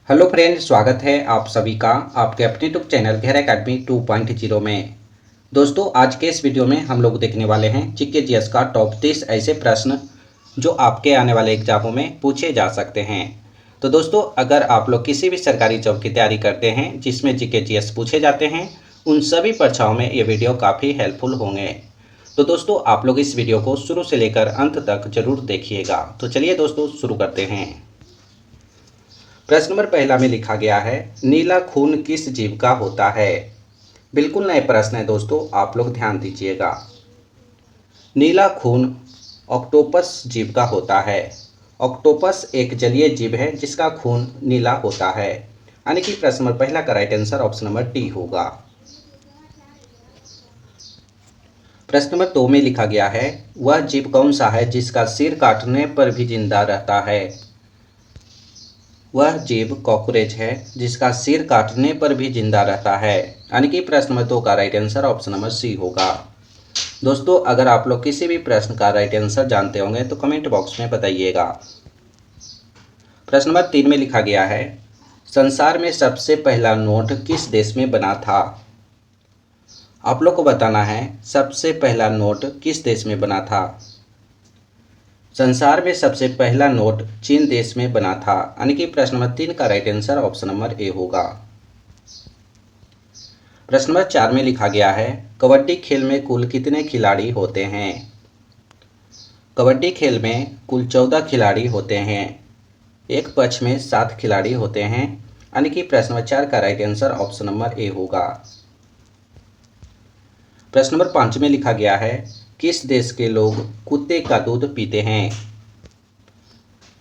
Hello friend, स्वागत है आप सभी का आपके अपने यूट्यूब चैनल गहरा एकेडमी 2.0 में। दोस्तों, आज के इस वीडियो में हम लोग देखने वाले हैं जीके जीएस का टॉप 30 ऐसे प्रश्न जो आपके आने वाले एग्जामों में पूछे जा सकते हैं। तो दोस्तों, अगर आप लोग किसी भी सरकारी जॉब की तैयारी करते हैं जिसमें जीके जीएस पूछे जाते हैं, उन सभी परीक्षाओं में ये वीडियो काफ़ी हेल्पफुल होंगे। तो दोस्तों, आप लोग इस वीडियो को शुरू से लेकर अंत तक जरूर देखिएगा। तो चलिए दोस्तों, शुरू करते हैं। प्रश्न नंबर पहला में लिखा गया है, नीला खून किस जीव का होता है। बिल्कुल नए प्रश्न है दोस्तों, आप लोग ध्यान दीजिएगा। नीला खून ऑक्टोपस जीव का होता है। ऑक्टोपस एक जलीय जीव है जिसका खून नीला होता है, यानी कि प्रश्न नंबर पहला का right answer option number D होगा। प्रश्न नंबर 2 में लिखा गया है, वह जीव कौन सा है जिसका सिर काटने पर भी जिंदा रहता है। वह जीव कॉकरोच है जिसका सिर काटने पर भी जिंदा रहता है, यानी कि प्रश्न नंबर 2 का right answer option number C होगा। दोस्तों, अगर आप लोग किसी भी प्रश्न का राइट आंसर जानते होंगे तो कमेंट बॉक्स में बताइएगा। प्रश्न नंबर 3 में लिखा गया है, संसार में सबसे पहला नोट किस देश में बना था। आप लोग को बताना है सबसे पहला नोट किस देश में बना था। संसार में सबसे पहला नोट चीन देश में बना था, यानी कि प्रश्न नंबर 3 का right answer option number A होगा। प्रश्न नंबर 4 में लिखा गया है, कबड्डी खेल में कुल कितने खिलाड़ी होते हैं। कबड्डी खेल में कुल 14 खिलाड़ी होते हैं। एक पक्ष में 7 खिलाड़ी होते हैं, यानी कि प्रश्न नंबर 4 का right answer option number A होगा। प्रश्न नंबर 5 में लिखा गया है, किस देश के लोग कुत्ते का दूध पीते हैं।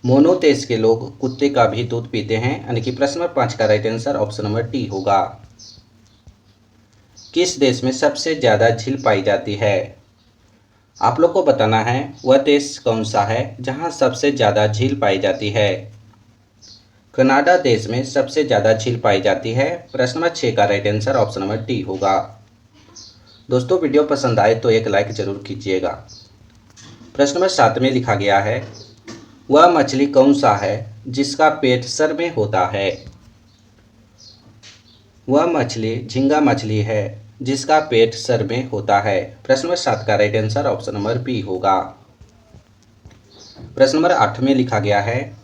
मोनो देश के लोग कुत्ते का भी दूध पीते हैं, यानी कि प्रश्न नंबर 5 का right answer option number D होगा। किस देश में सबसे ज़्यादा झील पाई जाती है। आप लोग को बताना है वह देश कौन सा है जहां सबसे ज़्यादा झील पाई जाती है। कनाडा देश में सबसे ज़्यादा झील पाई जाती है। प्रश्न नंबर 6 का right answer option number D होगा। दोस्तों, वीडियो पसंद आए तो एक लाइक जरूर कीजिएगा। प्रश्न नंबर 7 में लिखा गया है, वह मछली कौन सा है जिसका पेट सर में होता है। वह मछली झींगा मछली है जिसका पेट सर में होता है। प्रश्न नंबर 7 का right answer option number B होगा। प्रश्न नंबर 8 में लिखा गया है,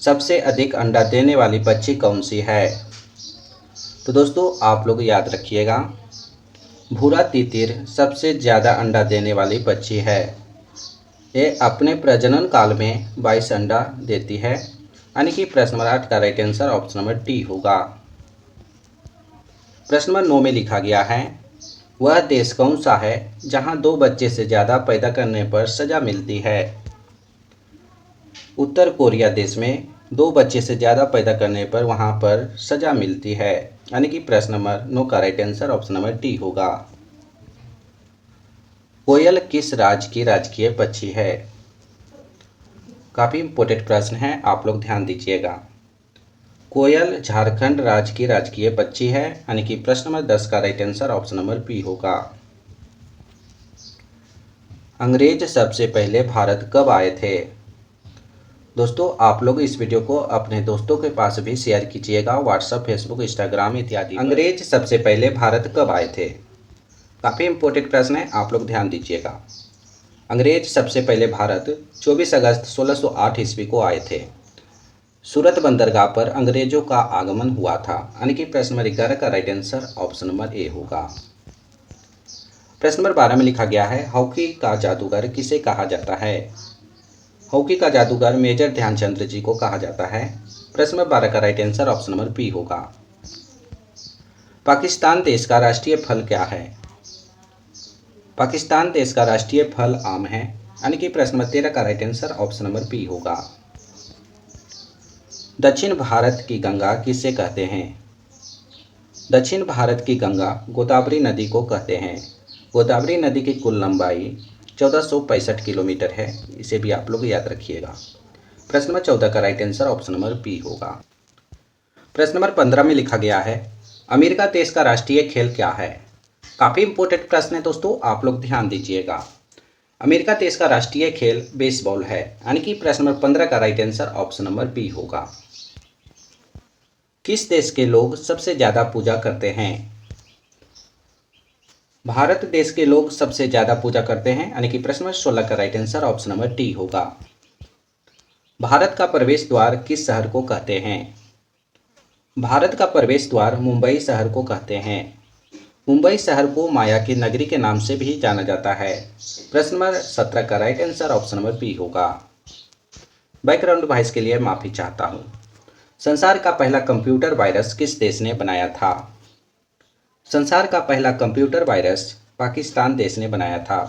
सबसे अधिक अंडा देने वाली पक्षी कौन सी है। तो दोस्तों, आप लोग याद रखिएगा, भूरा तितिर सबसे ज़्यादा अंडा देने वाली पक्षी है। ये अपने प्रजनन काल में 22 अंडा देती है, यानी कि प्रश्न नंबर 8 का right answer option number D होगा। प्रश्न नंबर 9 में लिखा गया है, वह देश कौन सा है जहां 2 बच्चे से ज़्यादा पैदा करने पर सज़ा मिलती है। उत्तर कोरिया देश में 2 बच्चे से ज़्यादा पैदा करने पर वहां पर सज़ा मिलती है, यानी कि प्रश्न नंबर 9 का right answer option number D होगा। कोयल किस राज्य की राजकीय पक्षी है। काफ़ी इंपॉर्टेंट प्रश्न है, आप लोग ध्यान दीजिएगा। कोयल झारखंड राज्य की राजकीय पक्षी है, यानी कि प्रश्न नंबर 10 का right answer option number B होगा। अंग्रेज सबसे पहले भारत कब आए थे। दोस्तों, आप लोग इस वीडियो को अपने दोस्तों के पास भी शेयर कीजिएगा, व्हाट्सएप, फेसबुक, इंस्टाग्राम इत्यादि। अंग्रेज सबसे पहले भारत कब आए थे। काफ़ी इंपॉर्टेंट प्रश्न है, आप लोग ध्यान दीजिएगा। अंग्रेज सबसे पहले भारत 24 अगस्त 1608 ईस्वी को आए थे। सूरत बंदरगाह पर अंग्रेजों का आगमन हुआ था, यानी कि प्रश्न नंबर 11 का right answer option number A होगा। प्रश्न नंबर 12 में लिखा गया है, हॉकी का जादूगर किसे कहा जाता है। हॉकी का जादूगर मेजर ध्यानचंद जी को कहा जाता है। प्रश्न नंबर 12 का right answer option number B होगा। पाकिस्तान देश का राष्ट्रीय फल क्या है। पाकिस्तान देश का राष्ट्रीय फल आम है, यानी कि प्रश्न नंबर 13 का right answer option number B होगा। दक्षिण भारत की गंगा किसे कहते हैं। दक्षिण भारत की गंगा गोदावरी नदी को कहते हैं। गोदावरी नदी की कुल लंबाई 1465 किलोमीटर है, इसे भी आप लोग याद रखिएगा। प्रश्न नंबर 14 का right answer option number B होगा। प्रश्न नंबर 15 में लिखा गया है, अमेरिका देश का राष्ट्रीय खेल क्या है। काफ़ी इंपॉर्टेंट प्रश्न है दोस्तों, आप लोग ध्यान दीजिएगा। अमेरिका देश का राष्ट्रीय खेल बेसबॉल है, यानी कि प्रश्न नंबर 15 का right answer option number B होगा। किस देश के लोग सबसे ज़्यादा पूजा करते हैं? भारत देश के लोग सबसे ज़्यादा पूजा करते हैं, यानी कि प्रश्न नंबर 16 का right answer option number D होगा। भारत का प्रवेश द्वार किस शहर को कहते हैं? भारत का प्रवेश द्वार मुंबई शहर को कहते हैं। मुंबई शहर को माया की नगरी के नाम से भी जाना जाता है। प्रश्न नंबर 17 का right answer option number B होगा। बैकग्राउंड वॉइस के लिए माफ़ी चाहता हूँ। संसार का पहला कंप्यूटर वायरस किस देश ने बनाया था? संसार का पहला कंप्यूटर वायरस पाकिस्तान देश ने बनाया था।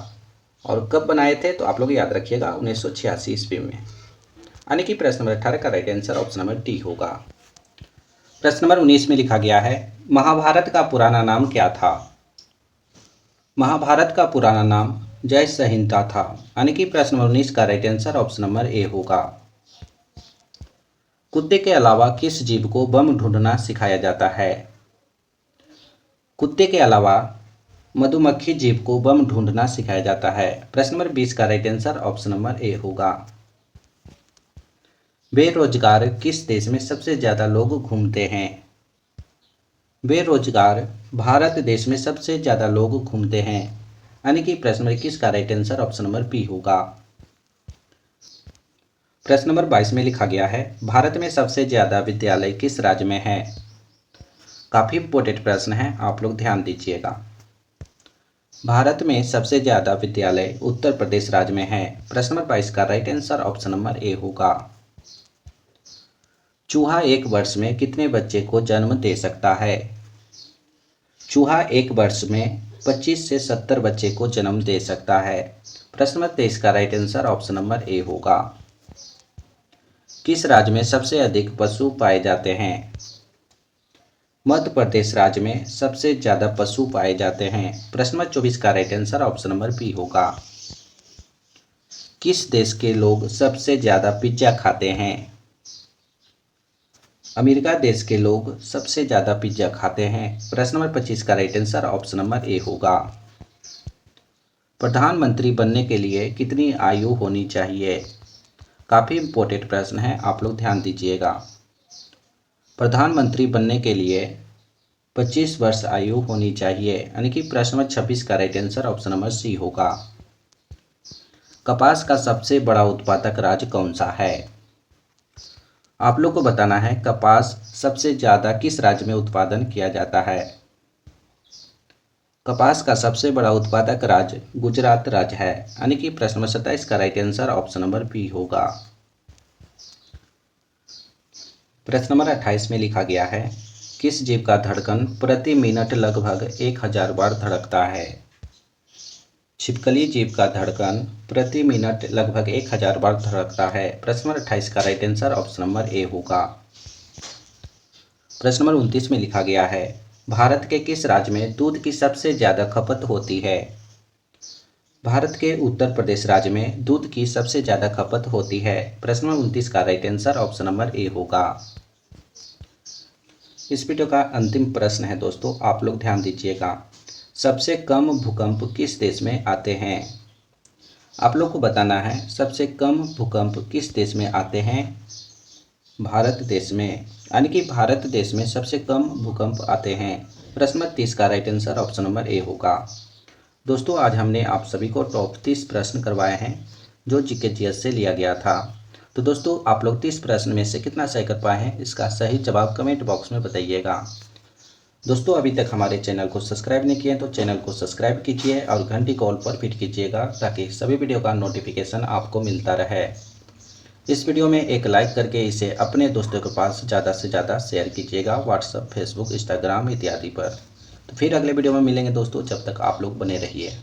और कब बनाए थे तो आप लोग याद रखिएगा 1986 ईस्वी में, यानी कि प्रश्न नंबर 18 का right answer option number D होगा। प्रश्न नंबर 19 में लिखा गया है, महाभारत का पुराना नाम क्या था? महाभारत का पुराना नाम जय संहिता था, यानी कि प्रश्न नंबर 19 का right answer option number A होगा। कुत्ते के अलावा किस जीव को बम ढूंढना सिखाया जाता है? कुत्ते के अलावा मधुमक्खी जीव को बम ढूंढना सिखाया जाता है। प्रश्न नंबर 20 का right answer option number A होगा। बेरोजगार किस देश में सबसे ज़्यादा लोग घूमते हैं? बेरोजगार भारत देश में सबसे ज़्यादा लोग घूमते हैं, यानी कि प्रश्न नंबर 21 का right answer option number B होगा। प्रश्न नंबर 22 में लिखा गया है, भारत में सबसे ज़्यादा विद्यालय किस राज्य में है? काफ़ी इंपॉर्टेंट प्रश्न है, आप लोग ध्यान दीजिएगा। भारत में सबसे ज़्यादा विद्यालय उत्तर प्रदेश राज्य में है। प्रश्न नंबर 22 का right answer option number A होगा। चूहा एक वर्ष में कितने बच्चे को जन्म दे सकता है? चूहा एक वर्ष में 25 से 70 बच्चे को जन्म दे सकता है। प्रश्न नंबर 23 का right answer option number A होगा। किस राज्य में सबसे अधिक पशु पाए जाते हैं? मध्य प्रदेश राज्य में सबसे ज़्यादा पशु पाए जाते हैं। प्रश्न नंबर 24 का right answer option number B होगा। किस देश के लोग सबसे ज़्यादा पिज्ज़ा खाते हैं? अमेरिका देश के लोग सबसे ज़्यादा पिज्ज़ा खाते हैं। प्रश्न नंबर 25 का right answer option number A होगा। प्रधानमंत्री बनने के लिए कितनी आयु होनी चाहिए? काफ़ी इंपॉर्टेंट प्रश्न है, आप लोग ध्यान दीजिएगा। प्रधानमंत्री बनने के लिए 25 वर्ष आयु होनी चाहिए, यानी कि प्रश्न नंबर 26 का right answer option number C होगा। कपास का सबसे बड़ा उत्पादक राज्य कौन सा है? आप लोग को बताना है कपास सबसे ज़्यादा किस राज्य में उत्पादन किया जाता है। कपास का सबसे बड़ा उत्पादक राज्य गुजरात राज्य है, यानी कि प्रश्न नंबर 27 का right answer option number B होगा। प्रश्न नंबर 28 में लिखा गया है, किस जीव का धड़कन प्रति मिनट लगभग 1000 बार धड़कता है? छिपकली जीव का धड़कन प्रति मिनट लगभग 1000 बार धड़कता है। प्रश्न नंबर 28 का right answer option number A होगा। प्रश्न नंबर 29 में लिखा गया है, भारत के किस राज्य में दूध की सबसे ज़्यादा खपत होती है? भारत के उत्तर प्रदेश राज्य में दूध की सबसे ज़्यादा खपत होती है। प्रश्न नंबर 29 का right answer option number A होगा। इस वीडियो का अंतिम प्रश्न है दोस्तों, आप लोग ध्यान दीजिएगा। सबसे कम भूकंप किस देश में आते हैं? आप लोग को बताना है सबसे कम भूकंप किस देश में आते हैं? भारत देश में, यानी कि भारत देश में सबसे कम भूकंप आते हैं। प्रश्न नंबर 30 का right answer option number A होगा। दोस्तों आज हमने आप सभी को टॉप 30 प्रश्न करवाए हैं जो जीके जीएस से लिया गया था। तो दोस्तों आप लोग 30 प्रश्न में से कितना सही कर पाए हैं, इसका सही जवाब कमेंट बॉक्स में बताइएगा। दोस्तों अभी तक हमारे चैनल को सब्सक्राइब नहीं किए तो चैनल को सब्सक्राइब कीजिए और घंटी कॉल पर हिट कीजिएगा ताकि सभी वीडियो का नोटिफिकेशन आपको मिलता रहे। इस वीडियो में एक लाइक करके इसे अपने दोस्तों के पास ज़्यादा से ज़्यादा शेयर कीजिएगा व्हाट्सएप, फेसबुक, इंस्टाग्राम इत्यादि पर। तो फिर अगले वीडियो में मिलेंगे दोस्तों, जब तक आप लोग बने रहिए।